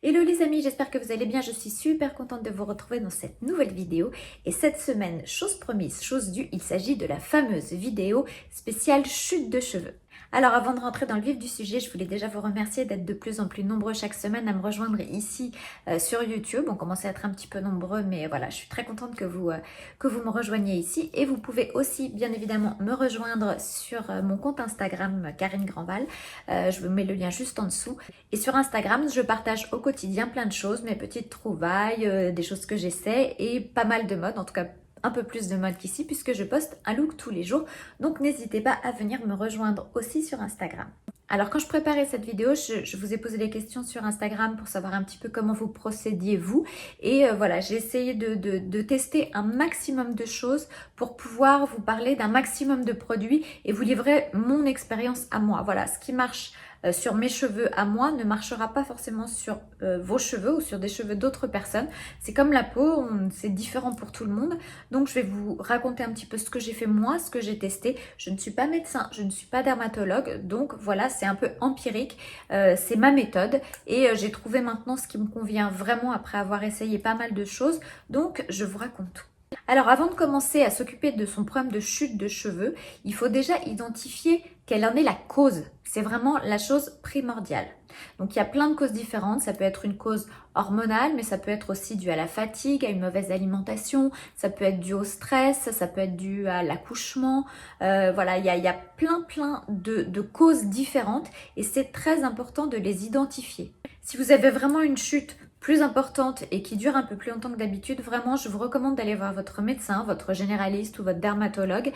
Hello les amis, j'espère que vous allez bien, je suis super contente de vous retrouver dans cette nouvelle vidéo et cette semaine, chose promise, chose due, il s'agit de la fameuse vidéo spéciale chute de cheveux. Alors avant de rentrer dans le vif du sujet, je voulais déjà vous remercier d'être de plus en plus nombreux chaque semaine à me rejoindre ici sur YouTube. On commence à être un petit peu nombreux, mais voilà, je suis très contente que vous me rejoigniez ici. Et vous pouvez aussi bien évidemment me rejoindre sur mon compte Instagram, Karine Grandval. Je vous mets le lien juste en dessous. Et sur Instagram, je partage au quotidien plein de choses, mes petites trouvailles, des choses que j'essaie et pas mal de mode, en tout cas un peu plus de mode qu'ici puisque je poste un look tous les jours. Donc n'hésitez pas à venir me rejoindre aussi sur Instagram. Alors quand je préparais cette vidéo, je vous ai posé des questions sur Instagram pour savoir un petit peu comment vous procédiez vous. Et voilà, j'ai essayé de tester un maximum de choses pour pouvoir vous parler d'un maximum de produits et vous livrer mon expérience à moi. Voilà, ce qui marche sur mes cheveux à moi ne marchera pas forcément sur vos cheveux ou sur des cheveux d'autres personnes. C'est comme la peau, c'est différent pour tout le monde. Donc je vais vous raconter un petit peu ce que j'ai fait moi, ce que j'ai testé. Je ne suis pas médecin, je ne suis pas dermatologue, donc voilà, c'est un peu empirique. C'est ma méthode et j'ai trouvé maintenant ce qui me convient vraiment après avoir essayé pas mal de choses. Donc je vous raconte tout. Alors avant de commencer à s'occuper de son problème de chute de cheveux, il faut déjà identifier quelle en est la cause. C'est vraiment la chose primordiale. Donc il y a plein de causes différentes, ça peut être une cause hormonale, mais ça peut être aussi dû à la fatigue, à une mauvaise alimentation, ça peut être dû au stress, ça peut être dû à l'accouchement. Voilà, il y a plein de causes différentes et c'est très important de les identifier. Si vous avez vraiment une chute plus importante et qui dure un peu plus longtemps que d'habitude, vraiment je vous recommande d'aller voir votre médecin, votre généraliste ou votre dermatologue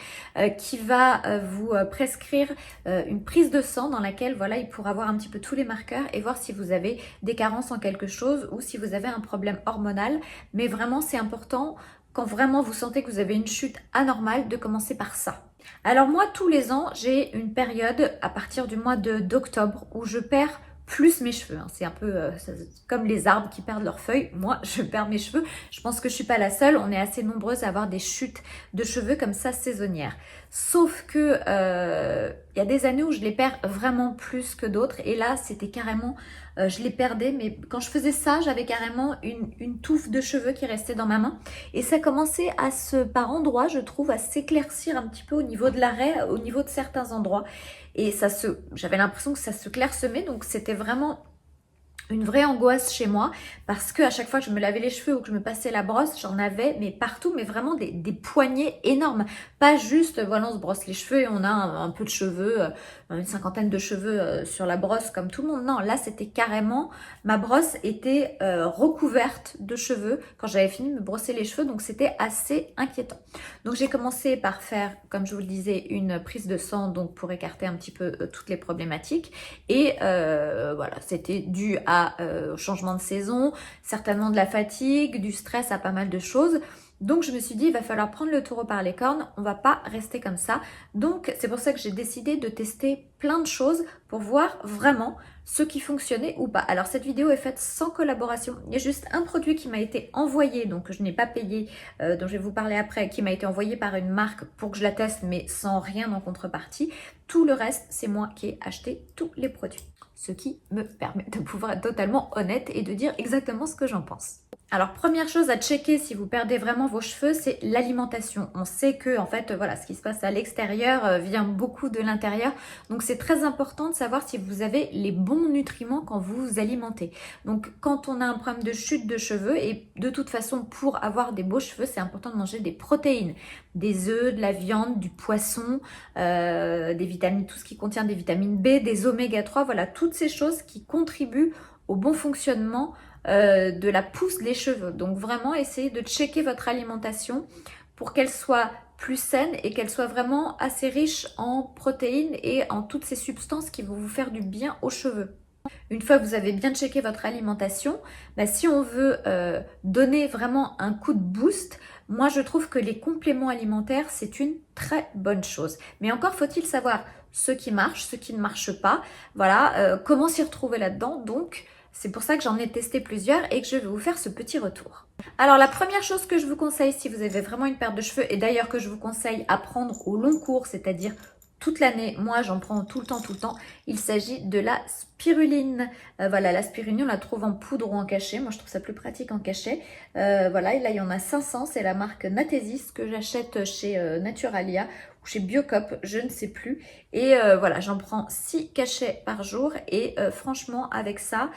qui va vous prescrire une prise de sang dans laquelle voilà, il pourra voir un petit peu tous les marqueurs et voir si vous avez des carences en quelque chose ou si vous avez un problème hormonal. Mais vraiment c'est important quand vraiment vous sentez que vous avez une chute anormale de commencer par ça. Alors moi tous les ans j'ai une période à partir du mois d'octobre où je perds plus mes cheveux. C'est un peu comme les arbres qui perdent leurs feuilles. Moi, je perds mes cheveux. Je pense que je suis pas la seule. On est assez nombreuses à avoir des chutes de cheveux comme ça saisonnières. Sauf que il y a des années où je les perds vraiment plus que d'autres. Et là, c'était carrément, je les perdais. Mais quand je faisais ça, j'avais carrément une touffe de cheveux qui restait dans ma main. Et ça commençait par endroits, je trouve, à s'éclaircir un petit peu au niveau de l'arrêt, au niveau de certains endroits. Et j'avais l'impression que ça se clairsemait, donc c'était vraiment une vraie angoisse chez moi parce que à chaque fois que je me lavais les cheveux ou que je me passais la brosse, j'en avais mais partout, mais vraiment des poignées énormes. Pas juste, voilà, on se brosse les cheveux et on a un peu de cheveux, une cinquantaine de cheveux sur la brosse comme tout le monde. Non, là c'était carrément, ma brosse était recouverte de cheveux quand j'avais fini de me brosser les cheveux, donc c'était assez inquiétant. Donc j'ai commencé par faire, comme je vous le disais, une prise de sang donc pour écarter un petit peu toutes les problématiques et voilà, c'était dû au changement de saison, certainement de la fatigue, du stress, à pas mal de choses. Donc je me suis dit, il va falloir prendre le taureau par les cornes, on va pas rester comme ça. Donc c'est pour ça que j'ai décidé de tester plein de choses pour voir vraiment ce qui fonctionnait ou pas. Alors cette vidéo est faite sans collaboration, il y a juste un produit qui m'a été envoyé, donc je n'ai pas payé, dont je vais vous parler après, qui m'a été envoyé par une marque pour que je la teste, mais sans rien en contrepartie. Tout le reste, c'est moi qui ai acheté tous les produits. Ce qui me permet de pouvoir être totalement honnête et de dire exactement ce que j'en pense. Alors première chose à checker si vous perdez vraiment vos cheveux, c'est l'alimentation. On sait que en fait voilà, ce qui se passe à l'extérieur vient beaucoup de l'intérieur. Donc c'est très important de savoir si vous avez les bons nutriments quand vous vous alimentez. Donc quand on a un problème de chute de cheveux, et de toute façon pour avoir des beaux cheveux, c'est important de manger des protéines, des œufs, de la viande, du poisson, des vitamines, tout ce qui contient des vitamines B, des oméga 3, voilà, toutes ces choses qui contribuent au bon fonctionnement de la pousse des cheveux. Donc vraiment essayez de checker votre alimentation pour qu'elle soit plus saine et qu'elle soit vraiment assez riche en protéines et en toutes ces substances qui vont vous faire du bien aux cheveux. Une fois que vous avez bien checké votre alimentation, si on veut donner vraiment un coup de boost, moi je trouve que les compléments alimentaires c'est une très bonne chose. Mais encore faut-il savoir ce qui marche, ce qui ne marche pas. Voilà, comment s'y retrouver là-dedans. Donc c'est pour ça que j'en ai testé plusieurs et que je vais vous faire ce petit retour. Alors la première chose que je vous conseille si vous avez vraiment une perte de cheveux, et d'ailleurs que je vous conseille à prendre au long cours, c'est-à-dire toute l'année. Moi, j'en prends tout le temps. Il s'agit de la spiruline. Voilà, la spiruline, on la trouve en poudre ou en cachet. Moi, je trouve ça plus pratique en cachet. Voilà, et là, il y en a 500. C'est la marque Natesis que j'achète chez Naturalia ou chez Biocop, je ne sais plus. Et voilà, j'en prends 6 cachets par jour. Et franchement, avec ça,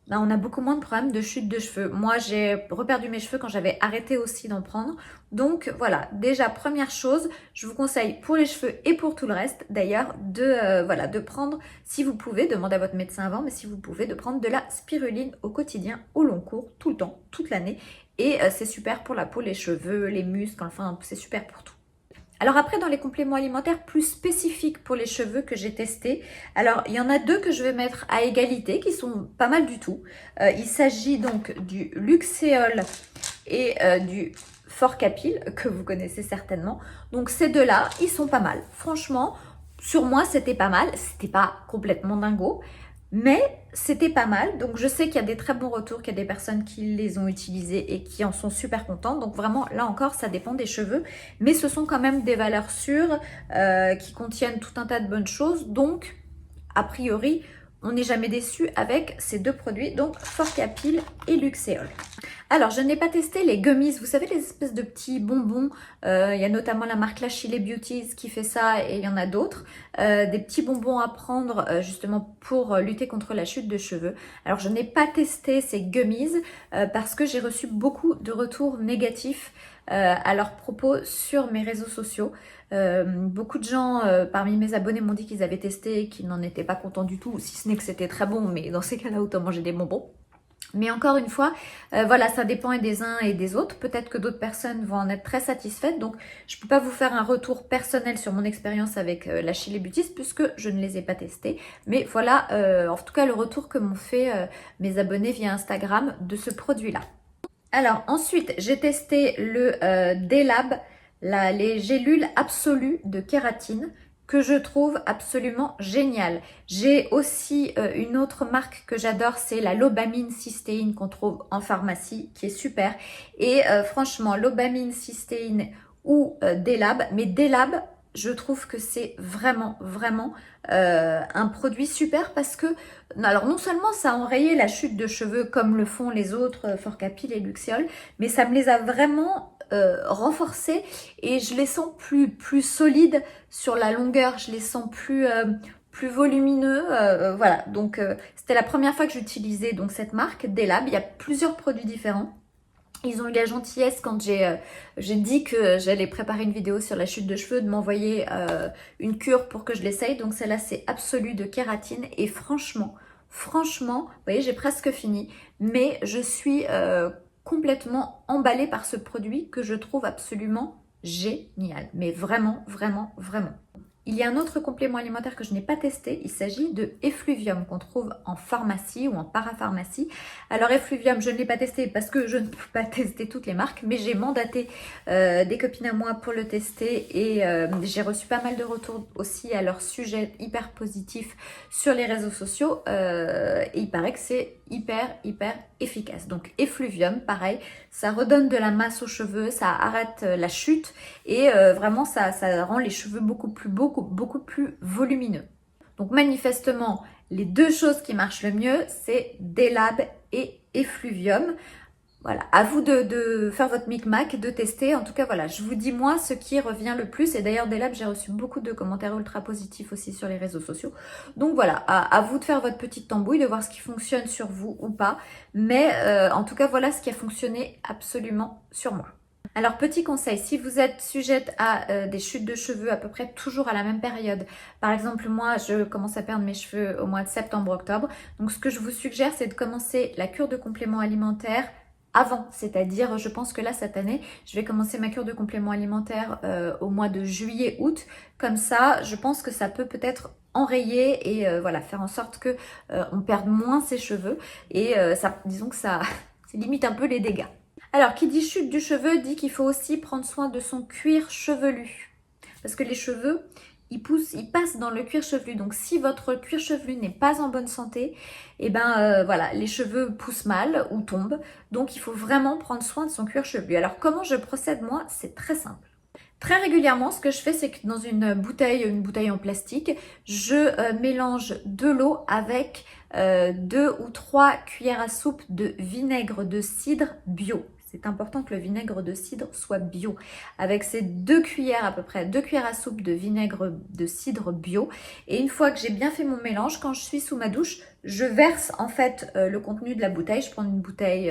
ben, on a beaucoup moins de problèmes de chute de cheveux. Moi, j'ai reperdu mes cheveux quand j'avais arrêté aussi d'en prendre. Donc voilà, déjà première chose, je vous conseille pour les cheveux et pour tout le reste d'ailleurs de prendre, si vous pouvez, demandez à votre médecin avant, mais si vous pouvez, de prendre de la spiruline au quotidien, au long cours, tout le temps, toute l'année. Et c'est super pour la peau, les cheveux, les muscles, enfin c'est super pour tout. Alors après, dans les compléments alimentaires plus spécifiques pour les cheveux que j'ai testés, alors il y en a 2 que je vais mettre à égalité, qui sont pas mal du tout. Il s'agit donc du Luxéol et du Forcapil, que vous connaissez certainement. Donc ces 2-là, ils sont pas mal. Franchement, sur moi, c'était pas mal. C'était pas complètement dingo, mais c'était pas mal. Donc je sais qu'il y a des très bons retours, qu'il y a des personnes qui les ont utilisés et qui en sont super contentes. Donc vraiment, là encore, ça dépend des cheveux. Mais ce sont quand même des valeurs sûres qui contiennent tout un tas de bonnes choses. Donc, a priori, on n'est jamais déçu avec ces 2 produits. Donc Forcapil et Luxéol. Alors, je n'ai pas testé les gummies, vous savez, les espèces de petits bonbons. Il y a notamment la marque Lachile Beauties qui fait ça et il y en a d'autres. Des petits bonbons à prendre justement pour lutter contre la chute de cheveux. Alors, je n'ai pas testé ces gummies parce que j'ai reçu beaucoup de retours négatifs à leur propos sur mes réseaux sociaux. Beaucoup de gens parmi mes abonnés m'ont dit qu'ils avaient testé et qu'ils n'en étaient pas contents du tout, si ce n'est que c'était très bon, mais dans ces cas-là, autant manger des bonbons. Mais encore une fois, voilà, ça dépend des uns et des autres. Peut-être que d'autres personnes vont en être très satisfaites. Donc, je ne peux pas vous faire un retour personnel sur mon expérience avec la Lachile Beauties puisque je ne les ai pas testés. Mais voilà, en tout cas, le retour que m'ont fait mes abonnés via Instagram de ce produit-là. Alors, ensuite, j'ai testé le D-Lab, les gélules absolues de kératine, que je trouve absolument génial. J'ai aussi une autre marque que j'adore, c'est la Lobamine Cystéine qu'on trouve en pharmacie, qui est super. Et franchement, Lobamine Cystéine ou D-Lab, mais D-Lab, je trouve que c'est vraiment un produit super parce que, alors non seulement ça a enrayé la chute de cheveux comme le font les autres Forcapil et Luxéol, mais ça me les a vraiment renforcés et je les sens plus solides sur la longueur, je les sens plus volumineux, voilà. Donc c'était la première fois que j'utilisais donc cette marque D-Lab. Il y a plusieurs produits différents. Ils ont eu la gentillesse quand j'ai dit que j'allais préparer une vidéo sur la chute de cheveux de m'envoyer une cure pour que je l'essaye. Donc celle-là c'est Absolu de kératine et franchement, vous voyez j'ai presque fini. Mais je suis complètement emballée par ce produit que je trouve absolument génial. Mais vraiment. Il y a un autre complément alimentaire que je n'ai pas testé, il s'agit de Effluvium qu'on trouve en pharmacie ou en parapharmacie. Alors Effluvium, je ne l'ai pas testé parce que je ne peux pas tester toutes les marques, mais j'ai mandaté des copines à moi pour le tester et j'ai reçu pas mal de retours aussi à leur sujet hyper positif sur les réseaux sociaux et il paraît que c'est hyper efficace. Donc Effluvium, pareil, ça redonne de la masse aux cheveux, ça arrête la chute et vraiment ça rend les cheveux beaucoup plus volumineux. Donc manifestement, les 2 choses qui marchent le mieux, c'est D-Lab et Effluvium. Voilà, à vous de faire votre micmac, de tester. En tout cas, voilà, je vous dis moi ce qui revient le plus. Et d'ailleurs, D-Lab, j'ai reçu beaucoup de commentaires ultra positifs aussi sur les réseaux sociaux. Donc voilà, à vous de faire votre petite tambouille, de voir ce qui fonctionne sur vous ou pas. Mais en tout cas, voilà ce qui a fonctionné absolument sur moi. Alors petit conseil, si vous êtes sujette à des chutes de cheveux à peu près toujours à la même période, par exemple moi je commence à perdre mes cheveux au mois de septembre-octobre, donc ce que je vous suggère c'est de commencer la cure de compléments alimentaires avant, c'est-à-dire je pense que là cette année je vais commencer ma cure de compléments alimentaires au mois de juillet-août, comme ça je pense que ça peut-être enrayer et voilà, faire en sorte que on perde moins ses cheveux et ça, disons que ça limite un peu les dégâts. Alors, qui dit chute du cheveu dit qu'il faut aussi prendre soin de son cuir chevelu. Parce que les cheveux, ils passent dans le cuir chevelu. Donc, si votre cuir chevelu n'est pas en bonne santé, et voilà, les cheveux poussent mal ou tombent. Donc, il faut vraiment prendre soin de son cuir chevelu. Alors, comment je procède moi? C'est très simple. Très régulièrement, ce que je fais, c'est que dans une bouteille en plastique, je mélange de l'eau avec 2 ou 3 cuillères à soupe de vinaigre de cidre bio. C'est important que le vinaigre de cidre soit bio. Avec ces 2 cuillères à peu près, 2 cuillères à soupe de vinaigre de cidre bio. Et une fois que j'ai bien fait mon mélange, quand je suis sous ma douche, je verse en fait le contenu de la bouteille. Je prends une bouteille,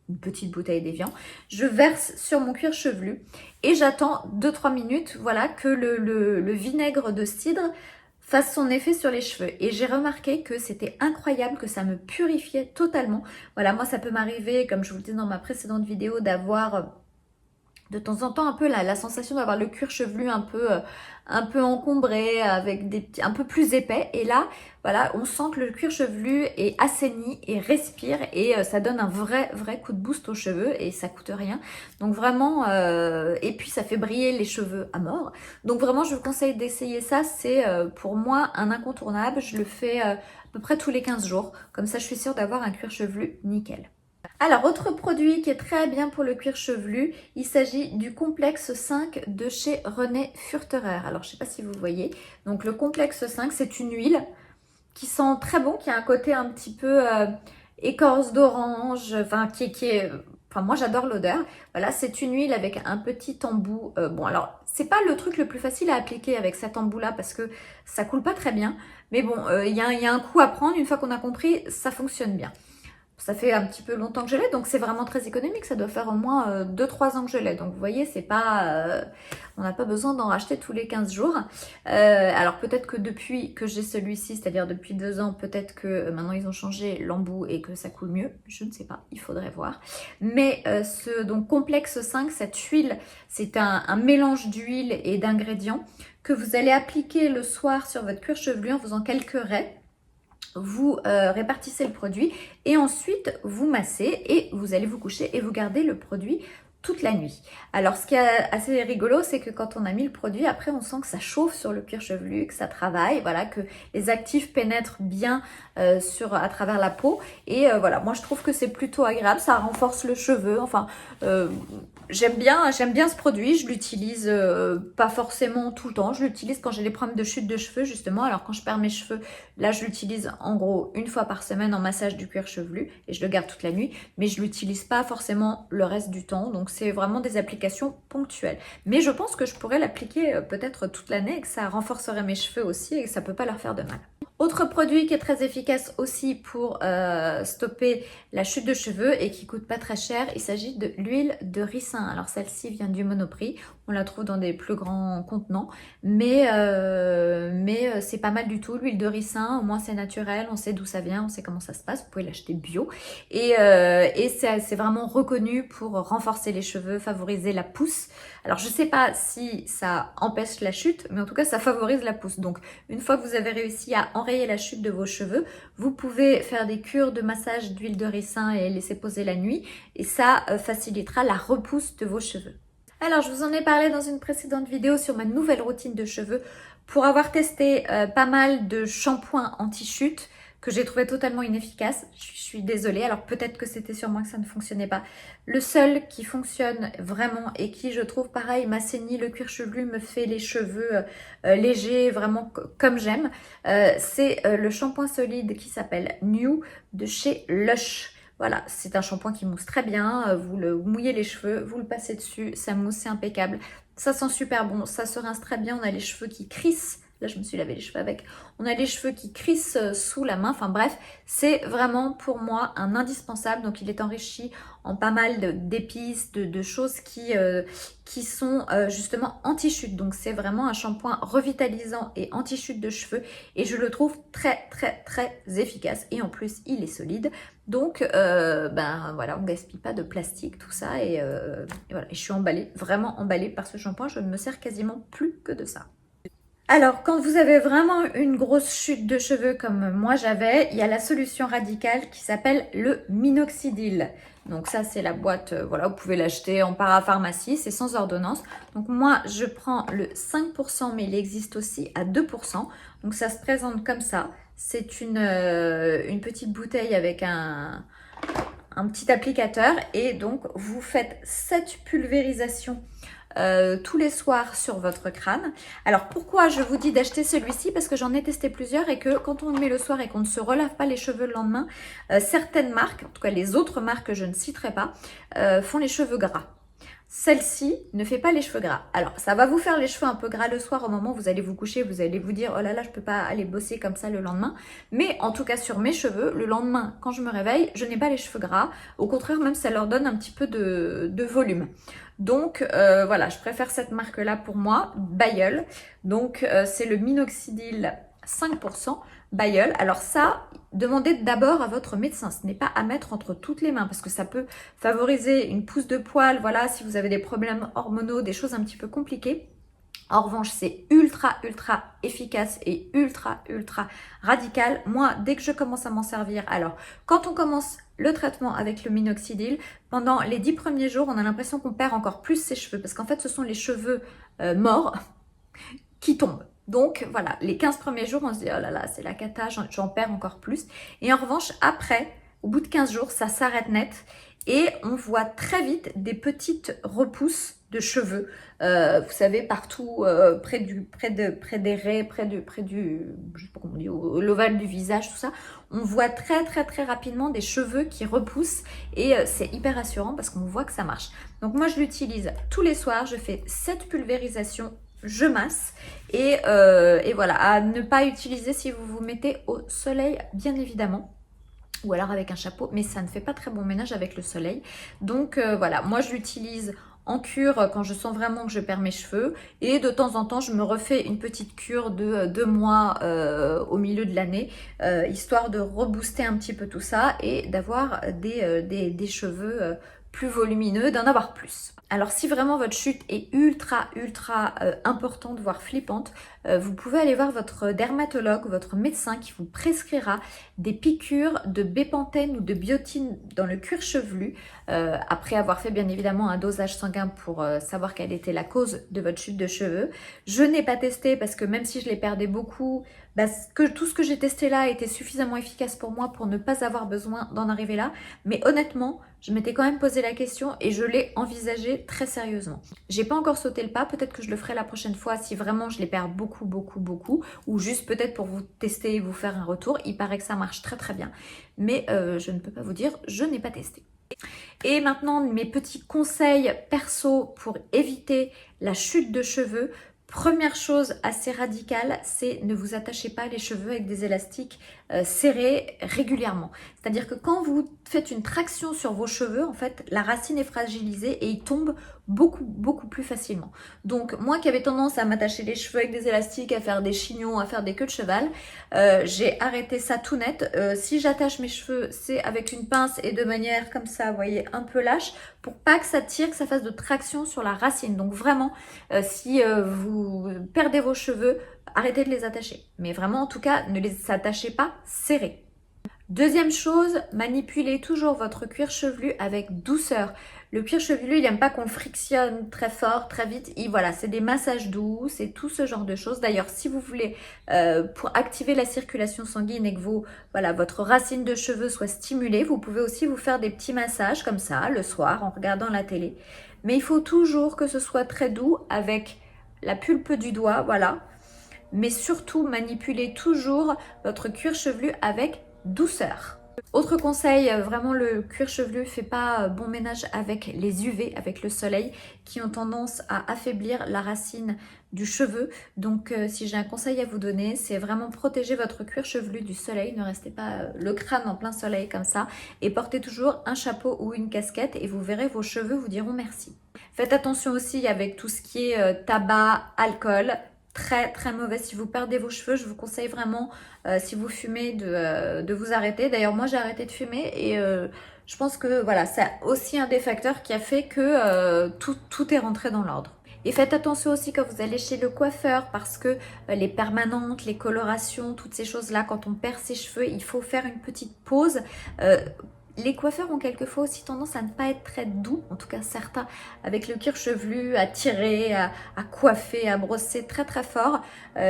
une petite bouteille d'Evian. Je verse sur mon cuir chevelu et j'attends 2-3 minutes, voilà, que le vinaigre de cidre fasse son effet sur les cheveux. Et j'ai remarqué que c'était incroyable, que ça me purifiait totalement. Voilà, moi ça peut m'arriver, comme je vous le disais dans ma précédente vidéo, d'avoir de temps en temps un peu la sensation d'avoir le cuir chevelu un peu encombré, avec des petits, un peu plus épais. Et là, voilà, on sent que le cuir chevelu est assaini et respire et ça donne un vrai coup de boost aux cheveux et ça coûte rien. Donc vraiment, et puis ça fait briller les cheveux à mort. Donc vraiment, je vous conseille d'essayer ça. C'est pour moi un incontournable. Je le fais à peu près tous les 15 jours. Comme ça, je suis sûre d'avoir un cuir chevelu nickel. Alors, autre produit qui est très bien pour le cuir chevelu, il s'agit du complexe 5 de chez René Furterer. Alors, je ne sais pas si vous voyez. Donc, le complexe 5, c'est une huile qui sent très bon, qui a un côté un petit peu écorce d'orange, enfin, Enfin, moi, j'adore l'odeur. Voilà, c'est une huile avec un petit embout. Bon, alors, c'est pas le truc le plus facile à appliquer avec cet embout-là parce que ça coule pas très bien. Mais bon, il y a un coup à prendre. Une fois qu'on a compris, ça fonctionne bien. Ça fait un petit peu longtemps que je l'ai, donc c'est vraiment très économique. Ça doit faire au moins 2-3 ans que je l'ai. Donc vous voyez, c'est pas, on n'a pas besoin d'en racheter tous les 15 jours. Alors peut-être que depuis que j'ai celui-ci, c'est-à-dire depuis 2 ans, peut-être que maintenant ils ont changé l'embout et que ça coule mieux. Je ne sais pas, il faudrait voir. Mais donc complexe 5, cette huile, c'est un mélange d'huile et d'ingrédients que vous allez appliquer le soir sur votre cuir chevelu en faisant quelques raies. Vous répartissez le produit et ensuite vous massez et vous allez vous coucher et vous gardez le produit toute la nuit. Alors ce qui est assez rigolo, c'est que quand on a mis le produit, après on sent que ça chauffe sur le cuir chevelu, que ça travaille, voilà, que les actifs pénètrent bien à travers la peau. Et voilà, moi je trouve que c'est plutôt agréable, ça renforce le cheveu, enfin j'aime bien ce produit, je l'utilise pas forcément tout le temps, je l'utilise quand j'ai des problèmes de chute de cheveux justement. Alors quand je perds mes cheveux, là je l'utilise en gros une fois par semaine en massage du cuir chevelu et je le garde toute la nuit, mais je l'utilise pas forcément le reste du temps, donc c'est vraiment des applications ponctuelles. Mais je pense que je pourrais l'appliquer peut-être toute l'année et que ça renforcerait mes cheveux aussi et que ça peut pas leur faire de mal. Autre produit qui est très efficace aussi pour stopper la chute de cheveux et qui coûte pas très cher, il s'agit de l'huile de ricin. Alors celle-ci vient du Monoprix, on la trouve dans des plus grands contenants, mais c'est pas mal du tout. L'huile de ricin, au moins c'est naturel, on sait d'où ça vient, on sait comment ça se passe, vous pouvez l'acheter bio et c'est vraiment reconnu pour renforcer les cheveux, favoriser la pousse. Alors je sais pas si ça empêche la chute, mais en tout cas ça favorise la pousse. Donc une fois que vous avez réussi à enrayer la chute de vos cheveux, vous pouvez faire des cures de massage d'huile de ricin et laisser poser la nuit et ça facilitera la repousse de vos cheveux. Alors, je vous en ai parlé dans une précédente vidéo sur ma nouvelle routine de cheveux pour avoir testé pas mal de shampoings anti-chute que j'ai trouvé totalement inefficaces. Je suis désolée, alors peut-être que c'était sur moi que ça ne fonctionnait pas. Le seul qui fonctionne vraiment et qui, je trouve, pareil, m'assainit le cuir chevelu, me fait les cheveux légers, vraiment comme j'aime, c'est le shampoing solide qui s'appelle New de chez Lush. Voilà, c'est un shampoing qui mousse très bien, vous mouillez les cheveux, vous le passez dessus, ça mousse, c'est impeccable. Ça sent super bon, ça se rince très bien, on a les cheveux qui crissent. Là, je me suis lavé les cheveux avec. On a les cheveux qui crissent sous la main. Enfin bref, c'est vraiment pour moi un indispensable. Donc, il est enrichi en pas mal d'épices, de choses qui sont justement anti-chute. Donc, c'est vraiment un shampoing revitalisant et anti-chute de cheveux. Et je le trouve très efficace. Et en plus, il est solide. Donc, ben voilà, on ne gaspille pas de plastique, tout ça. Et voilà, et je suis emballée, vraiment emballée par ce shampoing. Je ne me sers quasiment plus que de ça. Alors, quand vous avez vraiment une grosse chute de cheveux comme moi j'avais, il y a la solution radicale qui s'appelle le minoxidil. Donc ça, c'est la boîte, voilà, vous pouvez l'acheter en parapharmacie, c'est sans ordonnance. Donc moi, je prends le 5%, mais il existe aussi à 2%. Donc ça se présente comme ça. C'est une petite bouteille avec un petit applicateur et donc vous faites cette pulvérisation tous les soirs sur votre crâne. Alors pourquoi je vous dis d'acheter celui-ci? Parce que j'en ai testé plusieurs et que quand on le met le soir et qu'on ne se relave pas les cheveux le lendemain, certaines marques, en tout cas les autres marques que je ne citerai pas, font les cheveux gras. Celle-ci ne fait pas les cheveux gras. Alors, ça va vous faire les cheveux un peu gras le soir au moment où vous allez vous coucher. Vous allez vous dire, oh là là, je peux pas aller bosser comme ça le lendemain. Mais en tout cas, sur mes cheveux, le lendemain, quand je me réveille, je n'ai pas les cheveux gras. Au contraire, même, ça leur donne un petit peu de volume. Donc, voilà, je préfère cette marque-là pour moi, Bayeul. Donc, c'est le minoxidil 5%. Bayeul. Alors ça, demandez d'abord à votre médecin. Ce n'est pas à mettre entre toutes les mains parce que ça peut favoriser une pousse de poils. Voilà, si vous avez des problèmes hormonaux, des choses un petit peu compliquées. En revanche, c'est ultra efficace et ultra radical. Moi, dès que je commence à m'en servir, alors quand on commence le traitement avec le minoxidil, pendant les 10 premiers jours, on a l'impression qu'on perd encore plus ses cheveux parce qu'en fait, ce sont les cheveux morts qui tombent. Donc voilà, les 15 premiers jours, on se dit oh là là, c'est la cata, j'en perds encore plus. Et en revanche, après, au bout de 15 jours, ça s'arrête net et on voit très vite des petites repousses de cheveux. Vous savez, partout, près des raies, près du, je sais pas comment on dit, l'ovale du visage, tout ça. On voit très rapidement des cheveux qui repoussent et c'est hyper rassurant parce qu'on voit que ça marche. Donc moi, je l'utilise tous les soirs. Je fais 7 pulvérisations. Je masse et voilà, à ne pas utiliser si vous vous mettez au soleil, bien évidemment, ou alors avec un chapeau, mais ça ne fait pas très bon ménage avec le soleil. Donc voilà, moi je l'utilise en cure quand je sens vraiment que je perds mes cheveux et de temps en temps je me refais une petite cure de 2 mois au milieu de l'année, histoire de rebooster un petit peu tout ça et d'avoir des cheveux plus volumineux, d'en avoir plus. Alors si vraiment votre chute est ultra importante, voire flippante, vous pouvez aller voir votre dermatologue, votre médecin qui vous prescrira des piqûres de bépantène ou de biotine dans le cuir chevelu, après avoir fait bien évidemment un dosage sanguin pour savoir quelle était la cause de votre chute de cheveux. Je n'ai pas testé parce que même si je les perdais beaucoup, tout ce que j'ai testé là était suffisamment efficace pour moi pour ne pas avoir besoin d'en arriver là. Mais honnêtement, je m'étais quand même posé la question et je l'ai envisagé très sérieusement. J'ai pas encore sauté le pas, peut-être que je le ferai la prochaine fois si vraiment je les perds beaucoup, ou juste peut-être pour vous tester et vous faire un retour. Il paraît que ça marche très bien, mais je ne peux pas vous dire, je n'ai pas testé. Et maintenant, mes petits conseils perso pour éviter la chute de cheveux. Première chose assez radicale, c'est ne vous attachez pas les cheveux avec des élastiques serrés régulièrement. C'est-à-dire que quand vous faites une traction sur vos cheveux, en fait, la racine est fragilisée et il tombe beaucoup plus facilement. Donc moi qui avais tendance à m'attacher les cheveux avec des élastiques, à faire des chignons, à faire des queues de cheval, j'ai arrêté ça tout net. Si j'attache mes cheveux, c'est avec une pince et de manière comme ça, vous voyez, un peu lâche, pour pas que ça tire, que ça fasse de traction sur la racine. Donc vraiment, si vous perdez vos cheveux, arrêtez de les attacher. Mais vraiment, en tout cas, ne les attachez pas serrés. Deuxième chose, manipulez toujours votre cuir chevelu avec douceur. Le cuir chevelu, il n'aime pas qu'on le frictionne très fort, très vite. Et voilà, c'est des massages doux, c'est tout ce genre de choses. D'ailleurs, si vous voulez, pour activer la circulation sanguine et que votre racine de cheveux soit stimulée, vous pouvez aussi vous faire des petits massages comme ça, le soir, en regardant la télé. Mais il faut toujours que ce soit très doux avec la pulpe du doigt, voilà. Mais surtout, manipulez toujours votre cuir chevelu avec douceur. Autre conseil, vraiment le cuir chevelu fait pas bon ménage avec les UV, avec le soleil, qui ont tendance à affaiblir la racine du cheveu. Donc si j'ai un conseil à vous donner, c'est vraiment protéger votre cuir chevelu du soleil. Ne restez pas le crâne en plein soleil comme ça. Et portez toujours un chapeau ou une casquette et vous verrez, vos cheveux vous diront merci. Faites attention aussi avec tout ce qui est tabac, alcool. Très mauvais. Si vous perdez vos cheveux, je vous conseille vraiment, si vous fumez, de vous arrêter. D'ailleurs, moi j'ai arrêté de fumer et je pense que voilà, c'est aussi un des facteurs qui a fait que tout est rentré dans l'ordre. Et faites attention aussi quand vous allez chez le coiffeur parce que les permanentes, les colorations, toutes ces choses-là, quand on perd ses cheveux, il faut faire une petite pause. Les coiffeurs ont quelquefois aussi tendance à ne pas être très doux, en tout cas certains, avec le cuir chevelu, à tirer, à coiffer, à brosser très très fort.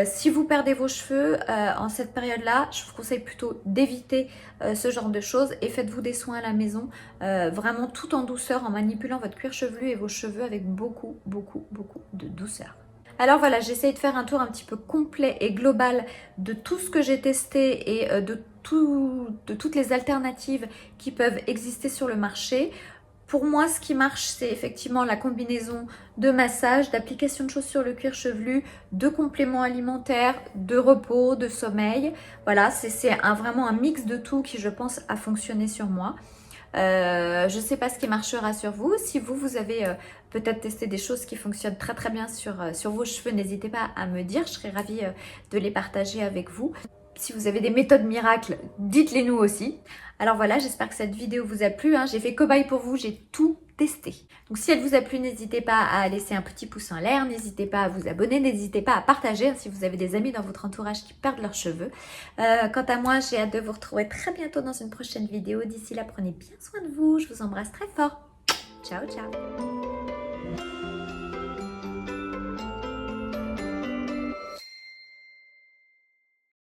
Si vous perdez vos cheveux en cette période-là, je vous conseille plutôt d'éviter ce genre de choses et faites-vous des soins à la maison, vraiment tout en douceur, en manipulant votre cuir chevelu et vos cheveux avec beaucoup de douceur. Alors voilà, j'essaye de faire un tour un petit peu complet et global de tout ce que j'ai testé et de toutes les alternatives qui peuvent exister sur le marché. Pour moi, ce qui marche, c'est effectivement la combinaison de massage, d'application de choses sur le cuir chevelu, de compléments alimentaires, de repos, de sommeil. Voilà, c'est vraiment un mix de tout qui, je pense, a fonctionné sur moi. Je ne sais pas ce qui marchera sur vous. Si vous avez peut-être testé des choses qui fonctionnent très très bien sur vos cheveux, n'hésitez pas à me dire. Je serais ravie de les partager avec vous. Si vous avez des méthodes miracles, dites-les nous aussi. Alors voilà, j'espère que cette vidéo vous a plu. J'ai fait cobaye pour vous, j'ai tout testé. Donc si elle vous a plu, n'hésitez pas à laisser un petit pouce en l'air, n'hésitez pas à vous abonner, n'hésitez pas à partager si vous avez des amis dans votre entourage qui perdent leurs cheveux. Quant à moi, j'ai hâte de vous retrouver très bientôt dans une prochaine vidéo. D'ici là, prenez bien soin de vous. Je vous embrasse très fort. Ciao, ciao.